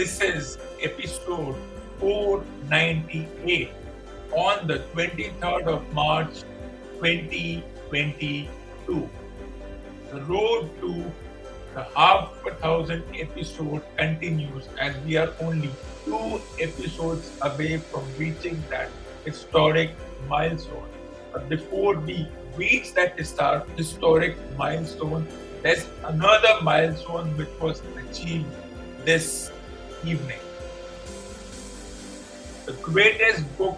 This is episode 498 on the 23rd of March 2022. The road to the half a thousand episode continues as we are only 2 episodes away from reaching that historic milestone. But before we reach that historic milestone, there's another milestone which was achieved this evening. The greatest book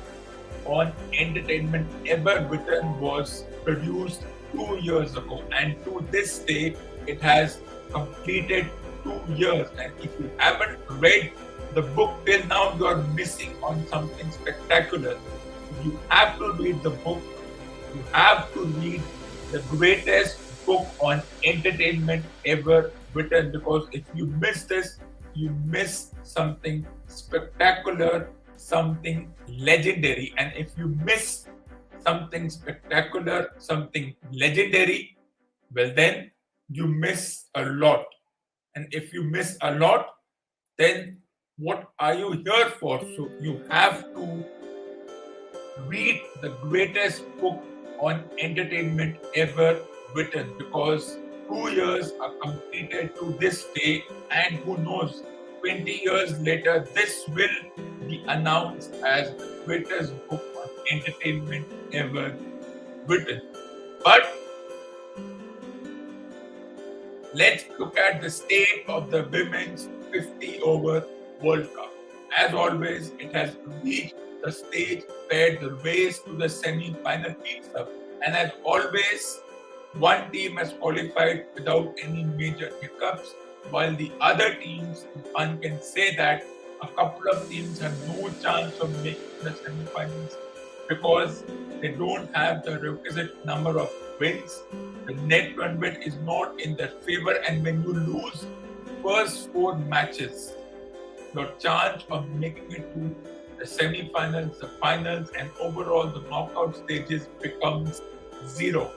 on entertainment ever written was produced 2 years ago, and to this day it has completed 2 years. And if you haven't read the book till now, you are missing on something spectacular. You have to read the book. You have to read the greatest book on entertainment ever written, because if you miss this, you miss something spectacular, something legendary. And if you miss something spectacular, something legendary, well, then you miss a lot. And if you miss a lot, then what are you here for? So you have to read the greatest book on entertainment ever written, because 2 years are completed to this day, and who knows, 20 years later, this will be announced as the greatest book on entertainment ever written. But let's look at the state of the Women's 50 over World Cup. As always, it has reached the stage where the race to the semi-final heats up. And as always, one team has qualified without any major hiccups, while the other teams, one can say that a couple of teams have no chance of making the semi-finals because they don't have the requisite number of wins. The net run rate is not in their favor, and when you lose first 4 matches, your chance of making it to the semi-finals, the finals, and overall the knockout stages becomes 0.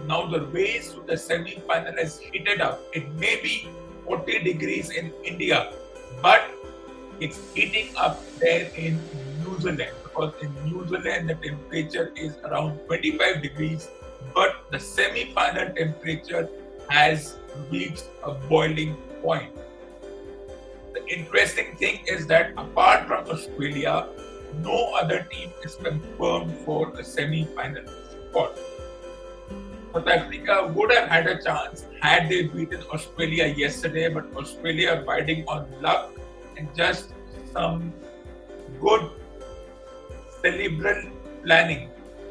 Now the race to the semi-final has heated up. It may be 40 degrees in India, but it's heating up there in New Zealand, because in New Zealand the temperature is around 25 degrees, but the semi-final temperature has reached a boiling point. The interesting thing is that apart from Australia, no other team is confirmed for a semi-final spot. South Africa would have had a chance had they beaten Australia yesterday, but Australia riding on luck and just some good cerebral planning,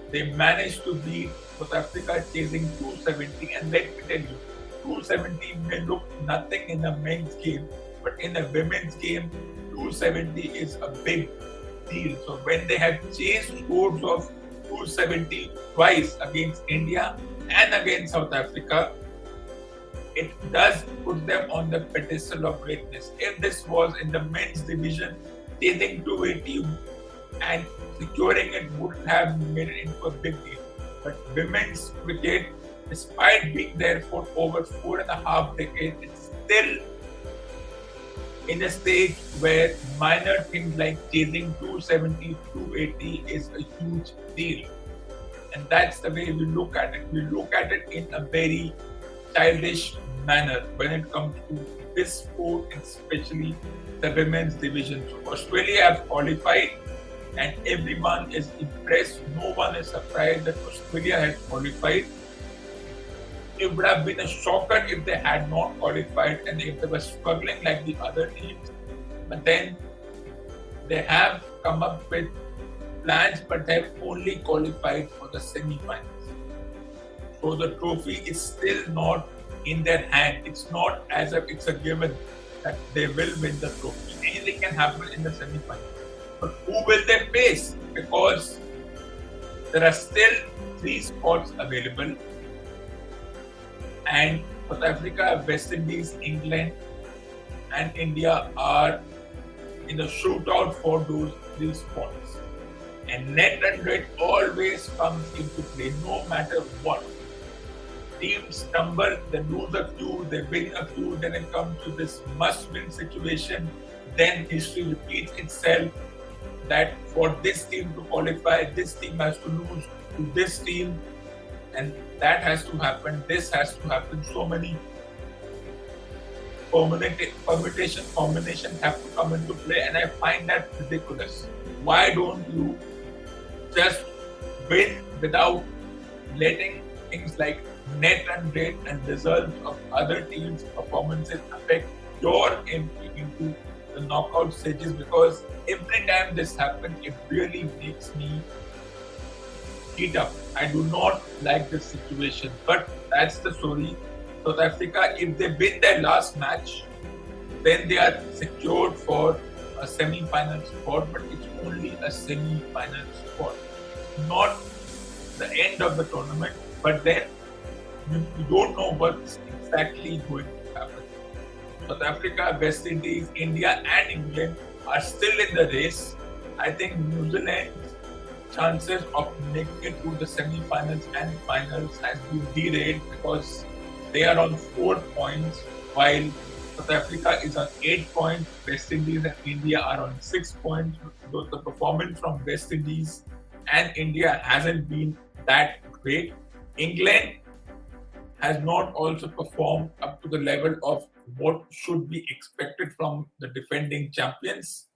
they managed to beat South Africa chasing 270. And let me tell you, 270 may look nothing in a men's game, but in a women's game, 270 is a big deal. So when they have chased scores of 270 twice against India and against South Africa, it does put them on the pedestal of greatness. If this was in the men's division, chasing 280 and securing it wouldn't have made it into a big deal. But women's cricket, despite being there for over 4.5 decades, it's still in a stage where minor things like chasing 270, 280 is a huge deal. And that's the way we look at it. We look at it in a very childish manner when it comes to this sport, especially the women's division. So Australia have qualified and everyone is impressed. No one is surprised that Australia has qualified. It would have been a shocker if they had not qualified and if they were struggling like the other teams. But then they have come up with plans, but they have only qualified for the semi-finals. So the trophy is still not in their hand. It's not as if it's a given that they will win the trophy. Anything can happen in the semi-finals. But who will they face? Because there are still 3 spots available. And South Africa, West Indies, England, and India are in a shootout for those 3 spots. And net run rate always comes into play, no matter what. Teams stumble, they lose a few, they win a few, then it comes to this must-win situation. Then history repeats itself that for this team to qualify, this team has to lose to this team, and that has to happen, this has to happen. So many permutation combinations have to come into play, and I find that ridiculous. Why don't you just win without letting things like net run rate and results of other teams' performances affect your entry into the knockout stages? Because every time this happens, it really makes me heat up. I do not like this situation, but that's the story. South Africa, if they win their last match, then they are secured for a semi-final spot, but it's only a semi-final spot, not the end of the tournament. But then you don't know what's exactly going to happen. South Africa, West Indies, India, and England are still in the race. I think New Zealand's chances of making it to the semi-finals and finals has been derailed because they are on 4 points, while South Africa is on 8 points. West Indies and India are on 6 points. Though the performance from West Indies and India hasn't been that great. England has not also performed up to the level of what should be expected from the defending champions.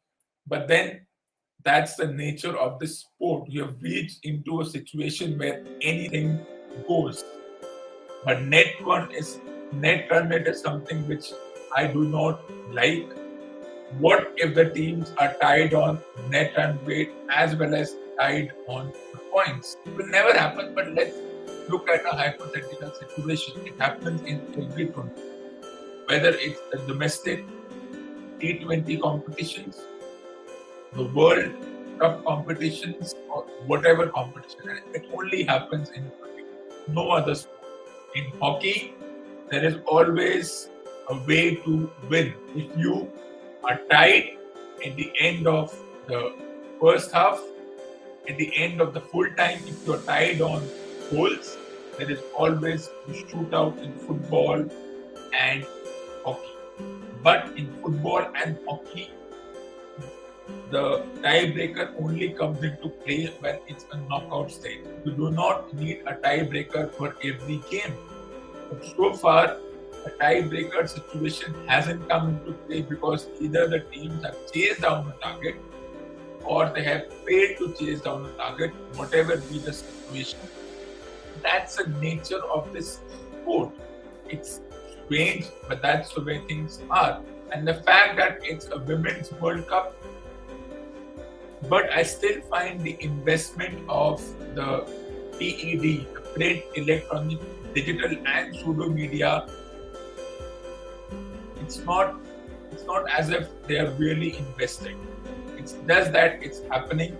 But then that's the nature of this sport. You have reached into a situation where anything goes. But net run rate is something which I do not like. What if the teams are tied on net run rate as well as tied on the points? It will never happen, but let's look at a hypothetical situation. It happens in every tournament, whether it's the domestic T20 competitions, the World Cup competitions, or whatever competition. And it only happens in cricket, no other sport. In hockey, there is always a way to win. If you are tied at the end of the first half, at the end of the full time, if you're tied on goals, there is always a shootout in football and hockey. But in football and hockey, the tiebreaker only comes into play when it's a knockout stage. You do not need a tiebreaker for every game. But so far, a tiebreaker situation hasn't come into play because either the teams have chased down the target or they have failed to chase down the target, whatever be the situation. That's the nature of this sport. It's strange, but that's the way things are. And the fact that it's a Women's World Cup, but I still find the investment of the PED, the print, electronic, digital, and pseudo media, it's not as if they are really investing. It's just that it's happening,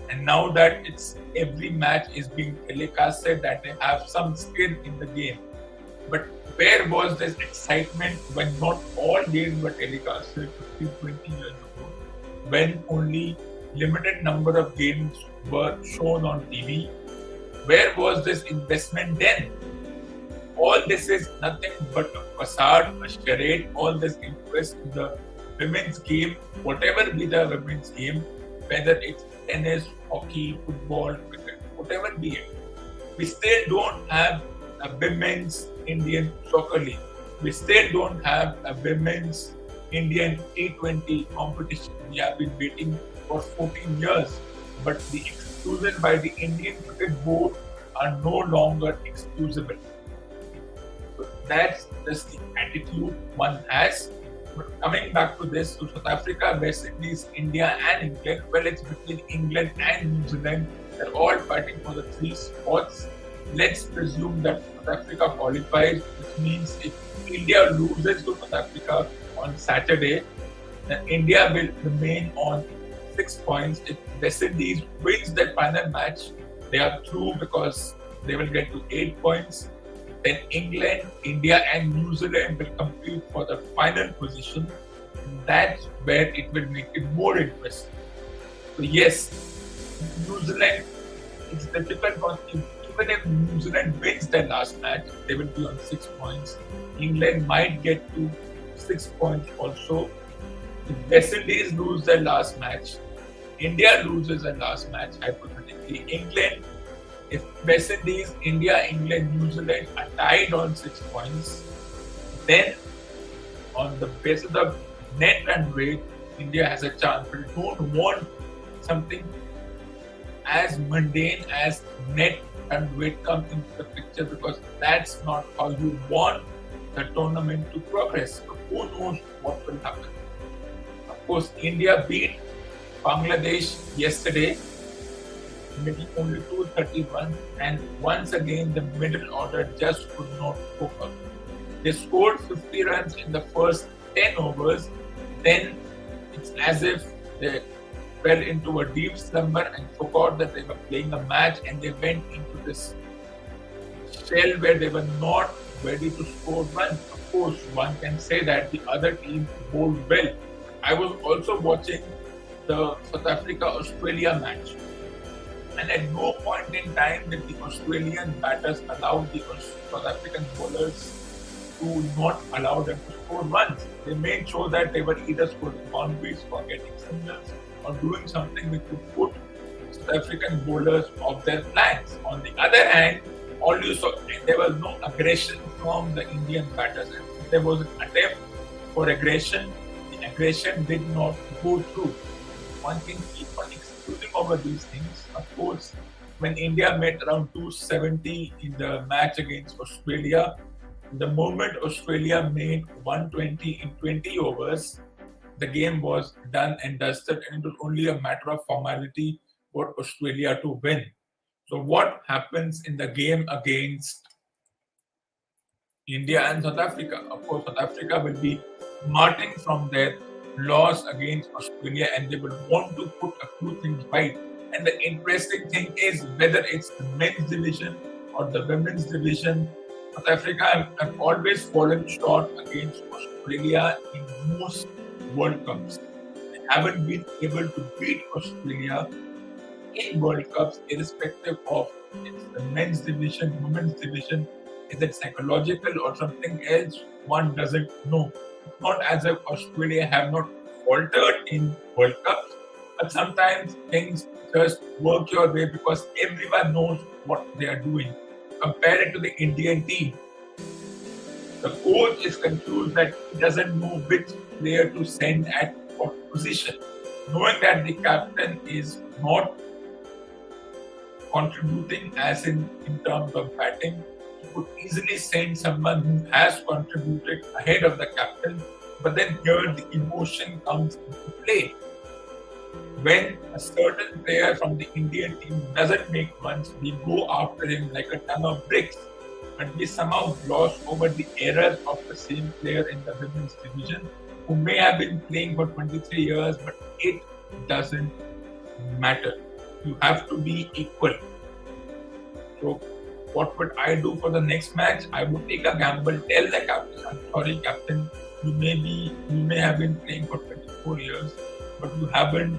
and now that it's every match is being telecasted, that they have some skin in the game. But where was this excitement when not all games were telecasted 15-20 years ago, when only limited number of games were shown on TV? Where was this investment then? All this is nothing but a facade, a charade. All this interest in the women's game, whatever be the women's game, whether it's tennis, hockey, football, cricket, whatever be it, We still don't have a women's Indian soccer league. We still don't have a women's Indian T20 competition. We have been waiting for 14 years, but the exclusions by the Indian Cricket Board are no longer excusable. So that's just the attitude one has. But coming back to this, so South Africa, West Indies, India, and England, well, it's between England and New Zealand. They're all fighting for the three spots. Let's presume that South Africa qualifies, which means if India loses to South Africa on Saturday, then India will remain on 6 points. If West Indies wins that final match, they are through because they will get to 8 points. Then England, India, and New Zealand will compete for the final position. And that's where it will make it more interesting. So yes, New Zealand, it's difficult for even if New Zealand wins their last match, they will be on 6 points. England might get to 6 points also. If West Indies lose their last match, India loses their last match, hypothetically. England, if West Indies, India, England, New Zealand are tied on 6 points, then on the basis of net run rate, India has a chance. But you don't want something as mundane as net run rate come into the picture, because that's not how you want the tournament to progress. So who knows what will happen? Of course, India beat Bangladesh yesterday, making only 231, and once again the middle order just could not cope up. They scored 50 runs in the first 10 overs, then it's as if they fell into a deep slumber and forgot that they were playing a match, and they went into this shell where they were not ready to score runs. Of course, one can say that the other team bowled well. I was also watching the South Africa-Australia match, and at no point in time did the Australian batters allow the South African bowlers to not allow them to score runs. They made sure that they were either scoring boundaries or getting singles or doing something which would put South African bowlers off their flanks. On the other hand, all you saw, there was no aggression from the Indian batters. And if there was an attempt for aggression, the aggression did not go through. One can keep on excusing over these things. Of course, when India made around 270 in the match against Australia, the moment Australia made 120 in 20 overs, the game was done and dusted, and it was only a matter of formality for Australia to win. So what happens in the game against India and South Africa? Of course, South Africa will be smarting from their loss against Australia, and they will want to put a few things right. And the interesting thing is, whether it's the men's division or the women's division, South Africa have always fallen short against Australia in most World Cups. They haven't been able to beat Australia in World Cups, irrespective of it's the men's division, women's division. Is it psychological or something else? One doesn't know. It's not as if Australia have not faltered in World Cups, but sometimes things just work your way because everyone knows what they are doing. Compare it to the Indian team. The coach is confused that he doesn't know which player to send at what position. Knowing that the captain is not contributing as in terms of batting, he could easily send someone who has contributed ahead of the captain, but then here the emotion comes into play. When a certain player from the Indian team doesn't make runs, we go after him like a ton of bricks. But we somehow gloss over the errors of the same player in the women's division who may have been playing for 23 years, but it doesn't matter. You have to be equal. So what would I do for the next match? I would take a gamble, tell the captain, I'm sorry captain, you may have been playing for 24 years, but you haven't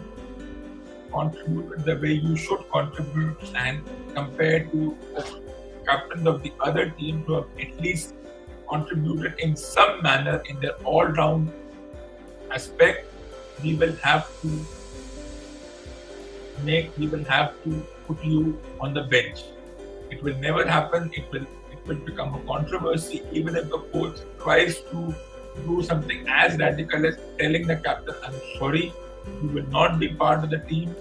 contributed the way you should contribute, and compared to the captains of the other team who have at least contributed in some manner in their all-round aspect, we will have to put you on the bench. It will never happen. It will become a controversy even if the coach tries to do something as radical as telling the captain, "I'm sorry, you will not be part of the team.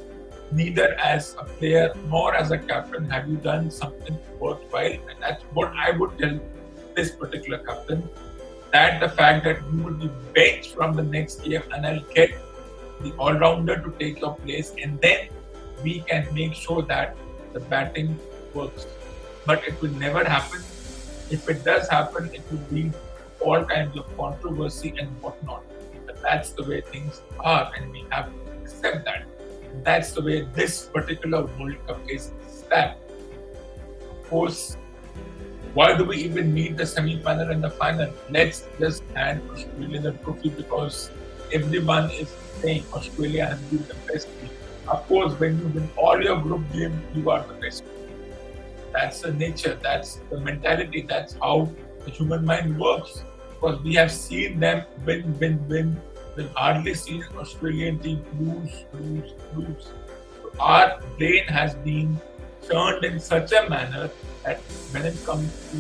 Neither as a player nor as a captain have you done something worthwhile." And that's what I would tell this particular captain. That the fact that you will be benched from the next game and I'll get the all-rounder to take your place, and then we can make sure that the batting works. But it will never happen. If it does happen, it will lead to all kinds of controversy and whatnot. But that's the way things are, and we have to accept that. That's the way this particular World Cup is stacked. Of course, why do we even need the semi-final and the final? Let's just hand Australia the trophy because everyone is saying Australia has been the best team. Of course, when you win all your group games, you are the best. That's the nature, that's the mentality, that's how the human mind works. Because we have seen them win. We've hardly seen an Australian team lose. So our brain has been turned in such a manner that when it comes to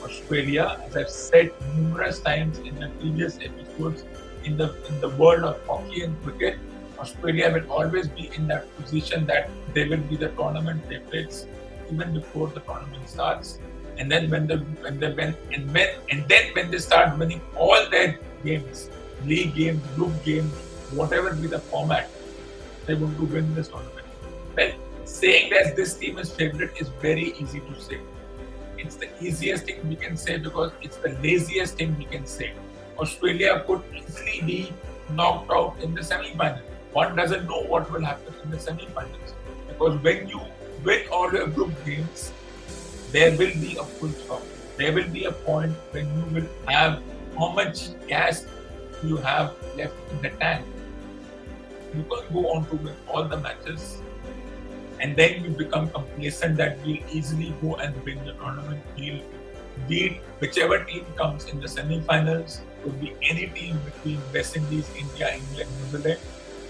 Australia, as I've said numerous times in the previous episodes, in the world of hockey and cricket, Australia will always be in that position that they will be the tournament favorites even before the tournament starts. And then when they start winning all their games, league games, group games, whatever be the format, they want to win this tournament. Well, saying that this team is favorite is very easy to say. It's the easiest thing we can say because it's the laziest thing we can say. Australia could easily be knocked out in the semi-final. One doesn't know what will happen in the semi-finals because when you win all your group games, there will be a full stop. There will be a point when you will have how much gas you have left in the tank. You can go on to win all the matches and then you become complacent that we'll easily go and win the tournament. We'll beat whichever team comes in the semi-finals. It could be any team between West Indies, India, England, New Zealand.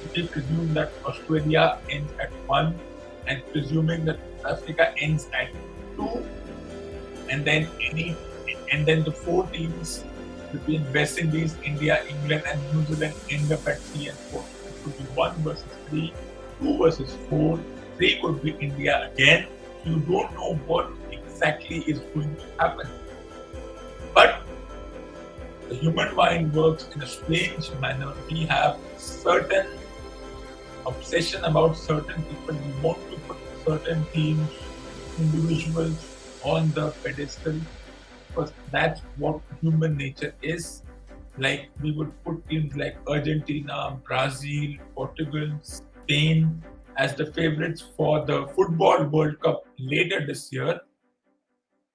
If we presume that Australia ends at 1 and presuming that Africa ends at 2, and then the 4 teams between West Indies, India, England, and New Zealand end up at 3 and 4. It could be 1 versus 3, 2 versus 4, 3 could be India again. You don't know what exactly is going to happen. But the human mind works in a strange manner. We have certain obsession about certain people. We want to put certain teams, individuals on the pedestal because that's what human nature is. Like we would put teams like Argentina, Brazil, Portugal, Spain as the favorites for the Football World Cup later this year.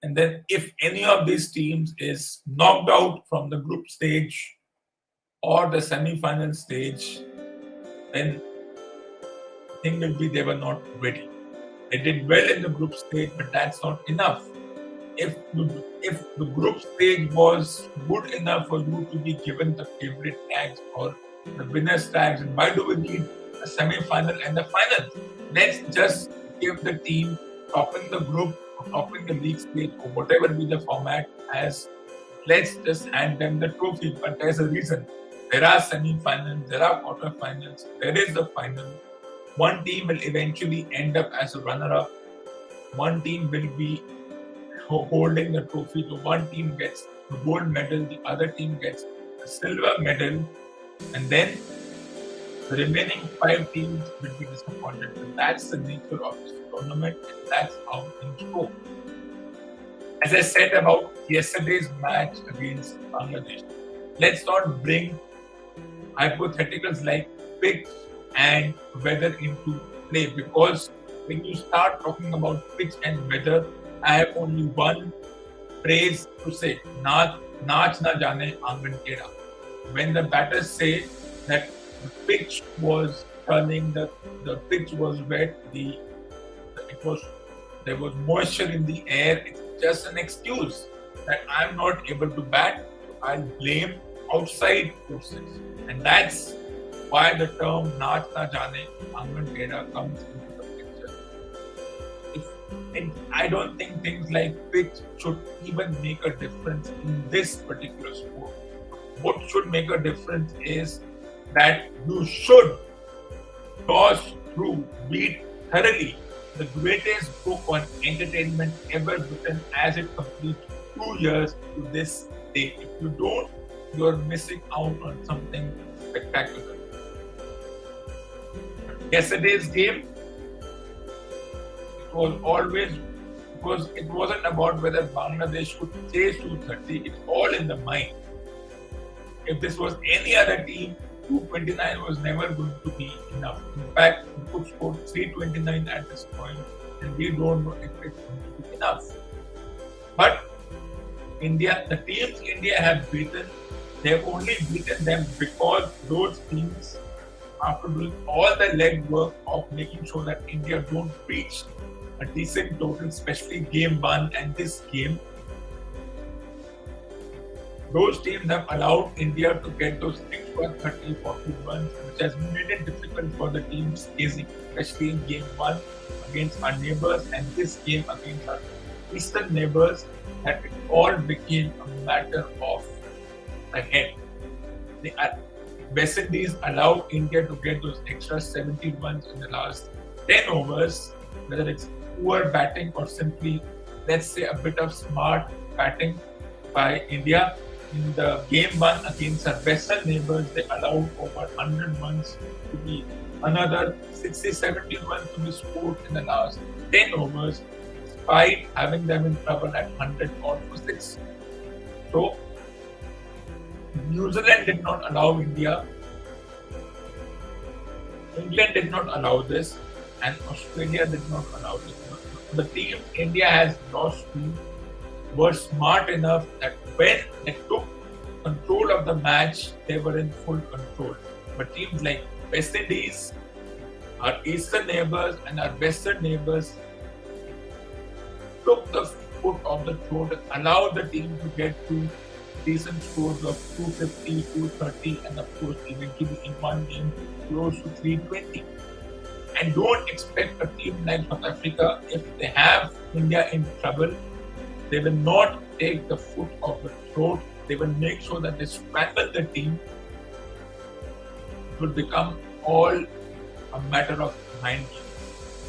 And then if any of these teams is knocked out from the group stage or the semi-final stage, then the thing will be they were not ready. They did well in the group stage, but that's not enough. If the group stage was good enough for you to be given the favorite tags or the winner's tags, and why do we need a semi-final and a final? Let's just give the team topping the group or topping the league stage or whatever be the format as, let's just hand them the trophy. But there's a reason. There are semi-finals, there are quarter-finals, there is the final. One team will eventually end up as a runner-up. One team will be holding the trophy. So one team gets the gold medal, the other team gets the silver medal, and then the remaining 5 teams will be disappointed. And that's the nature of this tournament, and that's how things go. As I said about yesterday's match against Bangladesh, let's not bring hypotheticals like pitch and weather into play because when you start talking about pitch and weather, I have only one phrase to say: naach na jane aangan tera. When the batters say that the pitch was turning, the pitch was wet, there was moisture in the air, it's just an excuse that I'm not able to bat. I'll blame outside forces, and that's why the term naach na jane aangan tera comes into the picture. If And I don't think things like pitch should even make a difference in this particular sport. What should make a difference is that you should toss through, beat thoroughly the greatest book on entertainment ever written as it completes 2 years to this day. If you don't, you're missing out on something spectacular. Yesterday's game, it was always because it wasn't about whether Bangladesh could chase 230, it's all in the mind. If this was any other team, 229 was never going to be enough. In fact, we could score 329 at this point, and we don't know if it's going to be enough. But India, the teams India have beaten, they have only beaten them because those teams, after doing all the legwork of making sure that India don't reach a decent total, especially game one and this game, those teams have allowed India to get those extra 30, 40 runs, which has made it difficult for the teams chasing, especially in game one against our neighbors and this game against our eastern neighbors, that it all became a matter of the head. West Indies allowed India to get those extra 70 runs in the last 10 overs, whether it's poor batting or simply, let's say, a bit of smart batting by India. In the game one against our western neighbors, they allowed over 100 runs to be another 60-70 runs to be scored in the last 10 overs, despite having them in trouble at 100 or 6. So, New Zealand did not allow India, England did not allow this, and Australia did not allow this. The team India has lost to were smart enough that when they took control of the match, they were in full control. But teams like West Indies, our eastern neighbors and our western neighbors took the foot off the throat and allowed the team to get to decent scores of 250, 230, and of course eventually in one game close to 320. And don't expect a team like South Africa, if they have India in trouble, they will not take the foot off the throat. They will make sure that they scramble the team. It will become all a matter of mind game.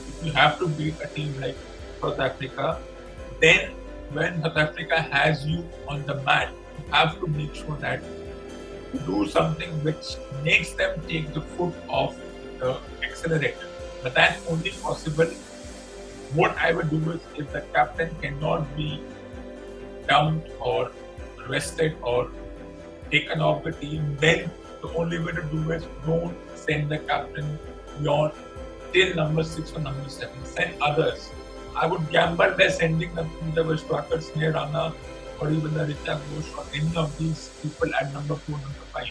If you have to beat a team like South Africa, then when South Africa has you on the mat, you have to make sure that you do something which makes them take the foot off the accelerator. But that's only possible. What I would do is, if the captain cannot be dumped or rested or taken off the team, then the only way to do is don't send the captain beyond till number 6 or number 7. Send others. I would gamble by sending the Vishwakar, Sneh Rana, or even the Richa Ghosh, or any of these people at number 4, number 5,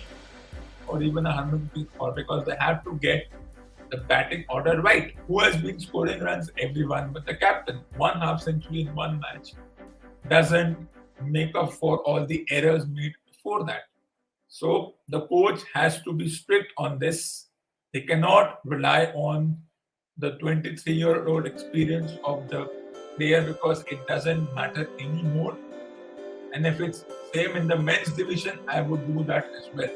or even a Harmanpreet Kaur, because they have to get the batting order right. Who has been scoring runs? Everyone but the captain. 1 half century in one match doesn't make up for all the errors made before that. So the coach has to be strict on this. They cannot rely on the 23-year-old experience of the player, because it doesn't matter anymore. And if it's same in the men's division, I would do that as well.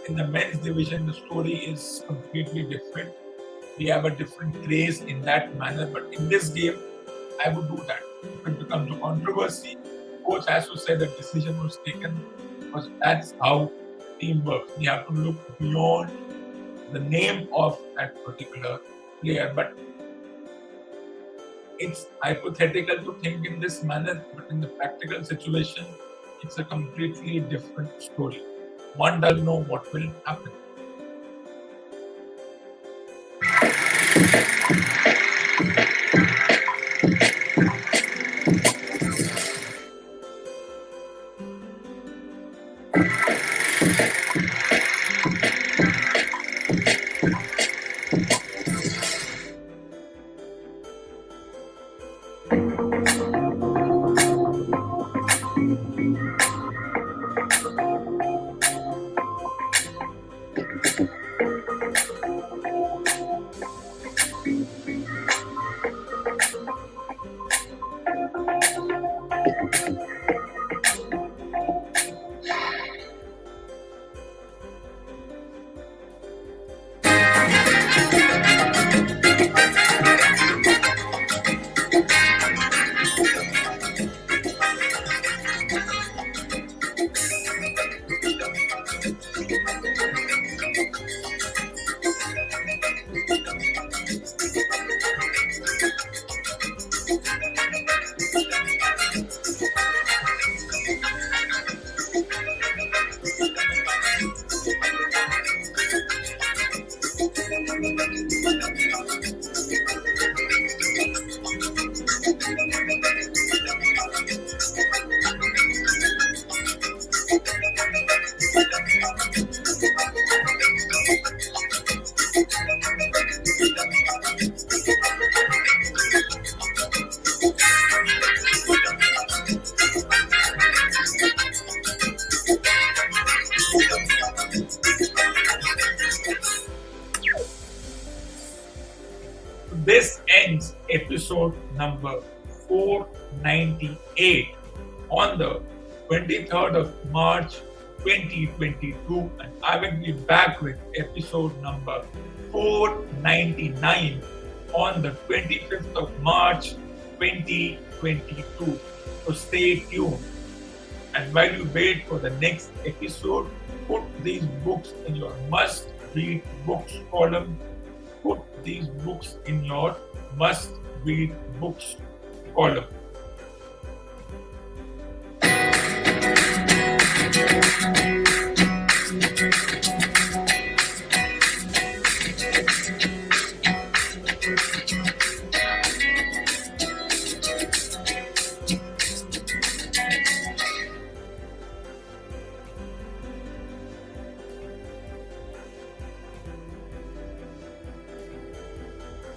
In the men's division, the story is completely different. We have a different craze in that manner. But in this game, I would do that. If it becomes a controversy, coach has to say the decision was taken, because that's how team works. We have to look beyond the name of that particular player. But it's hypothetical to think in this manner, but in the practical situation, it's a completely different story. One doesn't know what will happen. This ends episode number 498 on the 23rd of March 2022, and I will be back with episode number 499 on the 25th of March 2022. So stay tuned. And while you wait for the next episode, put these books in your must read books column. Put these books in your must read books column.